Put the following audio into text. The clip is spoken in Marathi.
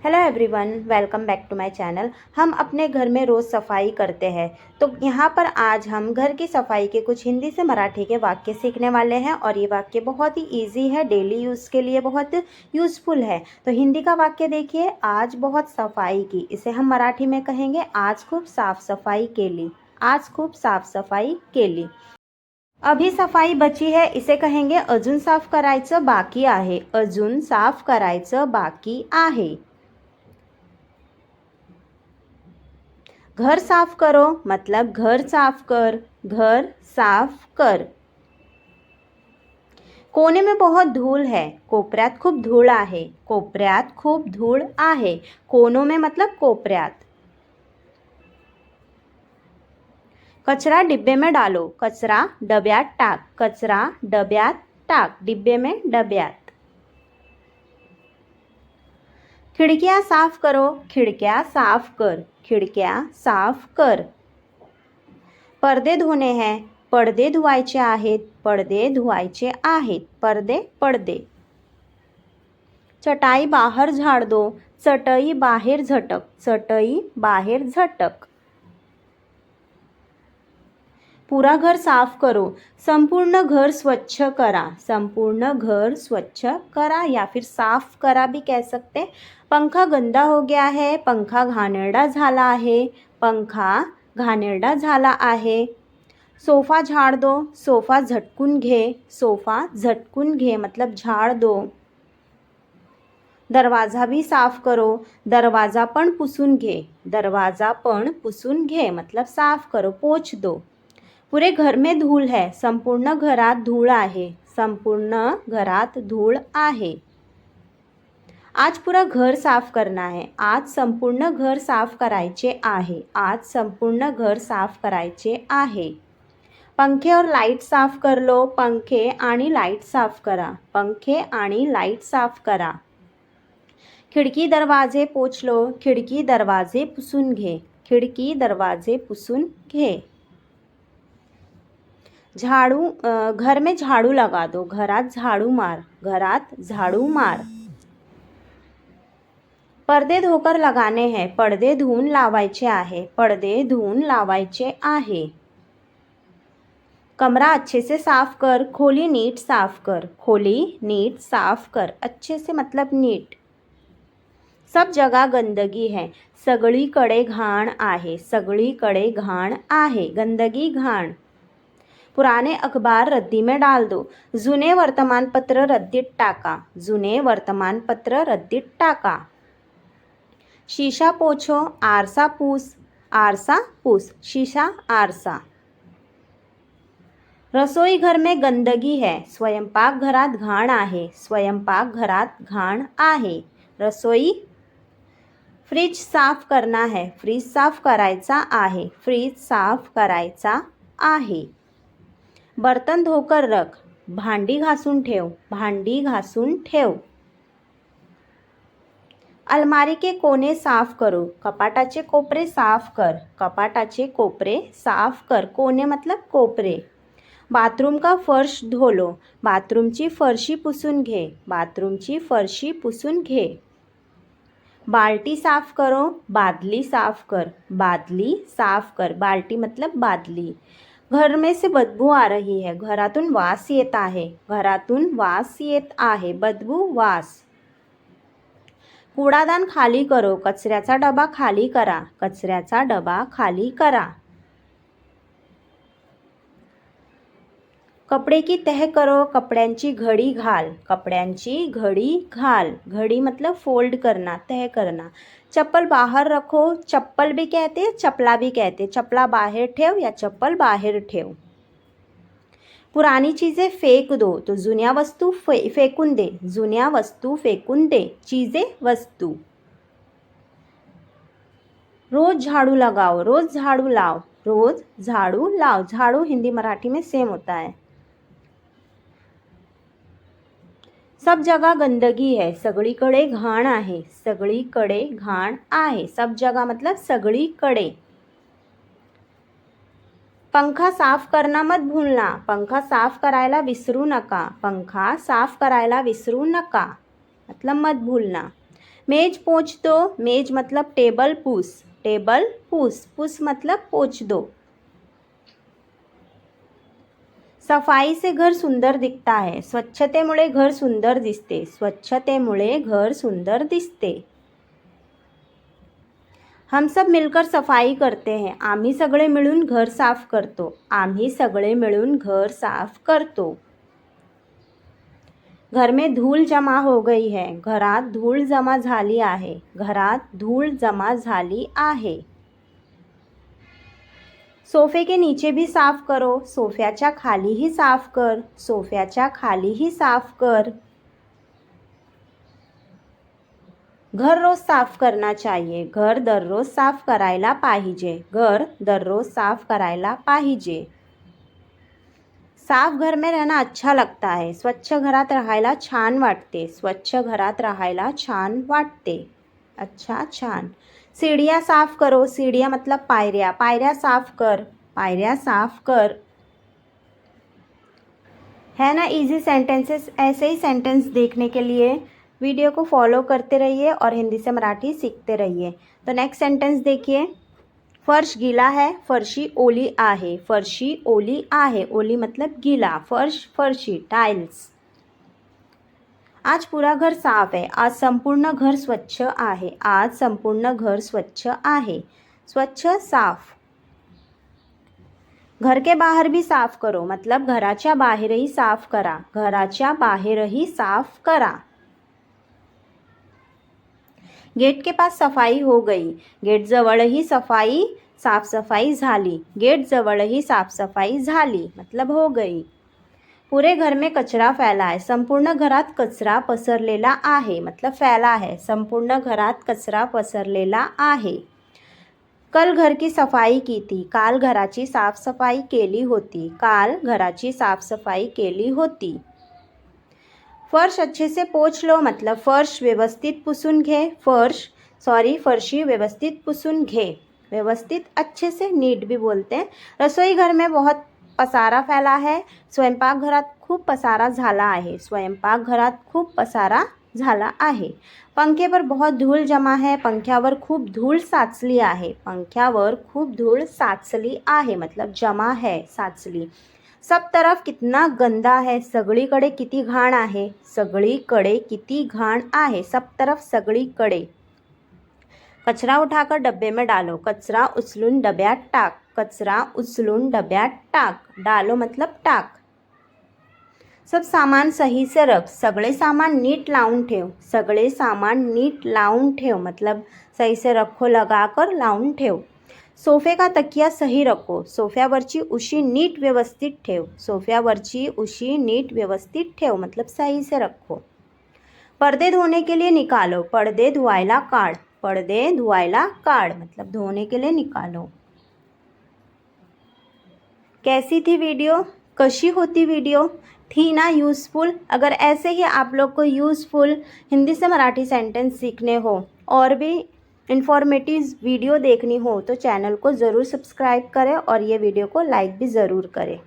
Hello everyone, welcome back to my channel. हम अपने घर में रोज़ सफाई करते हैं, तो यहाँ पर आज हम घर की सफाई के कुछ हिंदी से मराठी के वाक्य सीखने वाले हैं। और ये वाक्य बहुत ही इजी है, डेली यूज़ के लिए बहुत यूज़फुल है। तो हिंदी का वाक्य देखिए, आज बहुत सफाई की। इसे हम मराठी में कहेंगे आज खूब साफ सफाई केली। आज खूब साफ सफाई केली। अभी सफाई बची है, इसे कहेंगे अजून साफ करायचं बाकी आहे। अजून साफ करायचं बाकी आहे। घर साफ करो मतलब घर साफ कर। घर साफ कर। कोने में बहुत धूल है, कोपऱ्यात खूप धूळ आहे। कोपऱ्यात खूप धूळ आहे। कोनों में मतलब कोपऱ्यात। कचरा डिब्बे में डालो, कचरा डब्यात टाक। कचरा डब्यात टाक, डिब्बे में डब्यात। खिड़कियां साफ करो, खिड़कियां साफ कर। खिड़कियां साफ कर। पर्दे धोने हैं, पडदे धुवायचे आहेत। पडदे धुवायचे आहेत। पर्दे पडदे। चटाई बाहर झाड़ दो, चटई बाहेर झटक। चटई बाहेर झटक। पूरा घर साफ करो, संपूर्ण घर स्वच्छ करा। संपूर्ण घर स्वच्छ करा या फिर साफ करा भी कह सकते। पंखा गंदा हो गया है, पंखा घाणेरडा झाला आहे। पंखा घाणेरडा झाला आहे। सोफा झाड़ दो, सोफा झटकून घे। सोफा झटकून घे मतलब झाड़ दो। दरवाज़ा भी साफ करो, दरवाज़ा पण पुसून घे। दरवाज़ा पण पुसून घे मतलब साफ करो, पोछ दो। पूरे घर में धूल है, संपूर्ण घरात धूळ आहे। संपूर्ण घरात धूळ आहे। आज पूरा घर साफ करना है, आज संपूर्ण घर साफ करायचे आहे। आज संपूर्ण घर साफ करायचे आहे। पंखे और लाइट साफ कर लो, पंखे आणि लाइट साफ करा। पंखे आणि लाइट साफ करा। खिड़की दरवाजे पोछ लो, खिड़की दरवाजे पुसून घे। खिड़की दरवाजे पुसून घे। झाड़ू घर में झाड़ू लगा दो, घरात झाड़ू मार। घरात झाड़ू मार। पर्दे धोकर लगाने हैं, पडदे धुवून लावायचे आहे। पडदे धुवून लावायचे आहे। कमरा अच्छे से साफ कर, खोली नीट साफ कर। खोली नीट साफ कर, अच्छे से मतलब नीट। सब जगह गंदगी है, सगळीकडे घाण आहे। सगळीकडे घाण आहे, गंदगी घाण। पुराने अखबार रद्दी में डाल दो, जुने वर्तमानपत्र रद्दीत टाका। जुने वर्तमानपत्र रद्दीत टाका। शीशा पोछो, आरसा पूस। आरसा पूस, शीशा आरसा। रसोई घर में गंदगी है, स्वयंपाक घरात घाण आहे। स्वयंपाक घरात घाण आहे। रसोई। फ्रिज साफ करना है, फ्रीज साफ करायचा आहे। फ्रीज साफ करायचा आहे। बर्तन धोकर रख, भांडी घासून ठेव। भांडी घासून ठेव। अलमारी के कोने साफ करो, कपाटाचे कोपरे साफ कर। कपाटाचे कोपरे साफ कर, कोने मतलब कोपरे। बाथरूम का फर्श धो लो, बाथरूमची फरशी पुसून घे। बाथरूमची फरशी पुसून घे। बाल्टी साफ करो, बादली साफ कर। बादली साफ कर, बाल्टी मतलब बादली। घर में से बदबू आ रही है, घरातून वास येत आहे। घरातून वास येत आहे, बदबू वास। कूड़ादान खाली करो, कचऱ्याचा डबा खाली करा। कचऱ्याचा डबा खाली करा। कपड़े की तह करो, कपड्यांची घडी घाल। कपड्यांची घडी घाल, घडी मतलब फोल्ड करना, तह करना। चप्पल बाहर रखो, चप्पल भी कहते, चपला भी कहते। चपला बाहर ठेव या चप्पल बाहर ठेव। पुरानी चीज़ें फेंक दो, तो जुन्या वस्तू फेकून दे। जुन्या वस्तू फेकून दे, चीज़ें वस्तू। रोज झाड़ू लगाओ, रोज झाड़ू लाओ। रोज झाड़ू लाओ, झाड़ू हिंदी मराठी में सेम होता है। सब जगह गंदगी है, सगळीकडे घाण आहे। सगळीकडे घाण आहे, सब जगह मतलब सगळीकडे। पंखा साफ करना मत भूलना, पंखा साफ करायला विसरू नका। पंखा साफ करायला विसरू नका मतलब मत भूलना। मेज पोंछ दो, मेज मतलब टेबल पुस, टेबल पुस, पुस मतलब पोंछ दो। सफाई से घर सुंदर दिखता है, स्वच्छतेमुळे घर सुंदर दिसते, स्वच्छतेमुळे घर सुंदर दिसते। हम सब मिलकर सफाई करते हैं, आम्ही सगळे मिळून घर साफ करतो, आम्ही सगळे मिळून घर साफ करतो। घर में धूल जमा हो गई है, घरात धूळ जमा झाली आहे, घरात धूळ जमा झाली आहे। सोफे के नीचे भी साफ करो, सोफ्याच्या खालीही साफ कर, सोफ्याच्या खालीही साफ कर। घर रोज साफ करना चाहिए, घर दररोज साफ करायला पाहिजे, घर दररोज साफ करायला पाहिजे। साफ घर में रहना अच्छा लगता है, स्वच्छ घरात राहायला छान वाटते, स्वच्छ घरात राहायला छान वाटते। अच्छा छान। सीढ़ियाँ साफ करो, सीढ़ियाँ मतलब पायऱ्या, पायऱ्या साफ कर, पायऱ्या साफ कर। है ना इजी सेंटेंसेस। ऐसे ही सेंटेंस देखने के लिए वीडियो को फॉलो करते रहिए और हिंदी से मराठी सीखते रहिए। तो नेक्स्ट सेंटेंस देखिए। फर्श गीला है, फरशी ओली आहे, फरशी ओली आहे, ओली मतलब गीला, फर्श फरशी टाइल्स। आज पूरा घर साफ है, आज संपूर्ण घर स्वच्छ आहे, आज संपूर्ण घर स्वच्छ आहे, स्वच्छ साफ। घर के बाहर भी साफ करो मतलब घराच्या बाहेरही साफ करा, घराच्या बाहेरही साफ करा। गेट के पास सफाई हो गई, गेट जवळही सफाई साफसफाई झाली, गेट जवळही साफसफाई झाली मतलब हो गई। पूरे घर में कचरा फैला है, संपूर्ण घरात कचरा पसरलेला आहे मतलब फैला है, संपूर्ण घरात कचरा पसरलेला आहे। कल घर की सफाई की थी, काल घराची साफसफाई केली होती, काल घराची साफसफाई केली होती। फर्श अच्छे से पोंछ लो मतलब फर्श व्यवस्थित पुसून घे, फरशी व्यवस्थित पुसून घे, व्यवस्थित अच्छे से नीट भी बोलते हैं। रसोई घर में बहुत पसारा फैला है, स्वयंपाकघरात खूप पसारा झाला आहे, स्वयंपाकघरात खूप पसारा झाला आहे। पंखे पर बहुत धूळ जमा है, पंख्यावर खूप धूळ साचली आहे, पंख्यावर खूप धूळ साचली आहे मतलब जमा है साचली। सब तरफ कितना गंदा है, सगळीकडे किती घाण आहे, सगळीकडे किती घाण आहे, सब तरफ सगळीकडे। कचरा उठाकर डब्बे में डालो, कचरा उचलून डब्यात टाक, कचरा उचलून डब्यात टाक, डालो मतलब टाक। सब सामान सही से रख, सगळे सामान नीट लावून ठेव, सगळे सामान नीट लावून ठेव मतलब सही से रखो लगाकर लावून ठेव। सोफे का तकिया सही रखो, सोफ्यावरची उशी नीट व्यवस्थित ठेव, सोफ्यावरची उशी नीट व्यवस्थित ठेव मतलब सही से रखो। पर्दे धोने के लिए निकालो, पर्दे धुवायला काढ, पर्दे धुवायला काढ मतलब धोने के लिए निकालो। कैसी थी वीडियो, कशी होती वीडियो, थी ना यूज़फुल। अगर ऐसे ही आप लोग को यूज़फुल हिंदी से मराठी सेंटेंस सीखने हो और भी इन्फॉर्मेटिव वीडियो देखनी हो तो चैनल को ज़रूर सब्सक्राइब करें और ये वीडियो को लाइक भी ज़रूर करें।